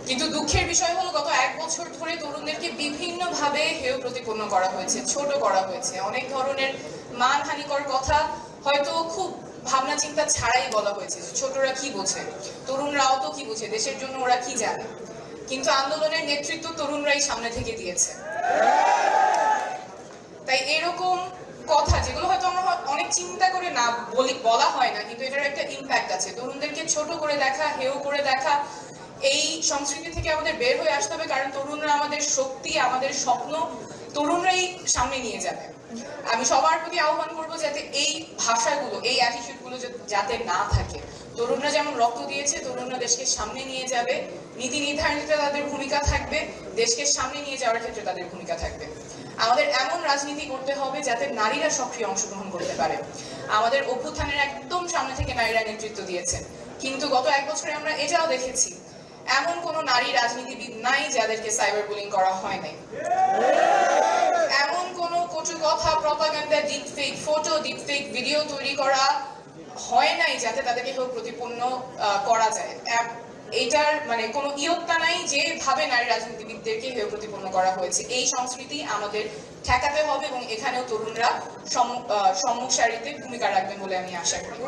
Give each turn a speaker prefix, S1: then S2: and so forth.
S1: কিন্তু দুঃখের বিষয় হলো গত 1 বছর ধরে তরুণদেরকে বিভিন্নভাবে হেয় প্রতিপন্ন করা হয়েছে, ছোট করা হয়েছে, অনেক ধরনের মানহানিকর কথা হয়তো খুব ভাবনা চিন্তা ছাড়াই বলা হয়েছে যে ছোটরা কি বোঝে, তরুণরাও তো কি বোঝে, দেশের জন্য ওরা কি জানে। কিন্তু আন্দোলনের নেতৃত্ব তরুণরাই সামনে থেকে দিয়েছে। তাই এরকম কথা যেগুলো হয়তো আমরা অনেক চিন্তা করে না বলা হয় না, কিন্তু এটার একটা ইম্প্যাক্ট আছে। তরুণদেরকে ছোট করে দেখা, হেয় করে দেখা, এই সংস্কৃতি থেকে আমাদের বের হয়ে আসতে হবে, কারণ তরুণরা আমাদের শক্তি, আমাদের স্বপ্ন তরুণরাই সামনে নিয়ে যাবে। আমি সবার প্রতি আহ্বান করবো যাতে এই ভাষাগুলো, এই অ্যাটিটিউডগুলো যাতে না থাকে। তরুণরা যেমন রক্ত দিয়েছে, তরুণরা দেশকে সামনে নিয়ে যাবে, নীতি নির্ধারণীতে তাদের ভূমিকা থাকবে, দেশকে সামনে নিয়ে যাওয়ার ক্ষেত্রে তাদের ভূমিকা থাকবে। আমাদের এমন রাজনীতি করতে হবে যাতে নারীরা সক্রিয় অংশগ্রহণ করতে পারে। আমাদের অভ্যুত্থানের একদম সামনে থেকে নারীরা নেতৃত্ব দিয়েছেন, কিন্তু গত 1 বছরে আমরা এটাও দেখেছি এমন কোনো নারী রাজনীতিবিদ নাই যাদেরকে সাইবার বুলিং করা হয় নাই। এমন কোনো কটু কথা, propaganda, deepfake photo, deepfake video তৈরি করা হয় নাই যাতে তাদেরকে কেউ প্রতিপন্ন করা যায়। এটার মানে কোনো ইয়ত্তা নাই যেভাবে নারী রাজনীতিবিদদেরকে হেয় প্রতিপন্ন করা হয়েছে। এই সংস্কৃতি আমাদের ঠেকাতে হবে এবং এখানেও তরুণরা সম্মুখ সারিতে ভূমিকা রাখবেন বলে আমি আশা করি।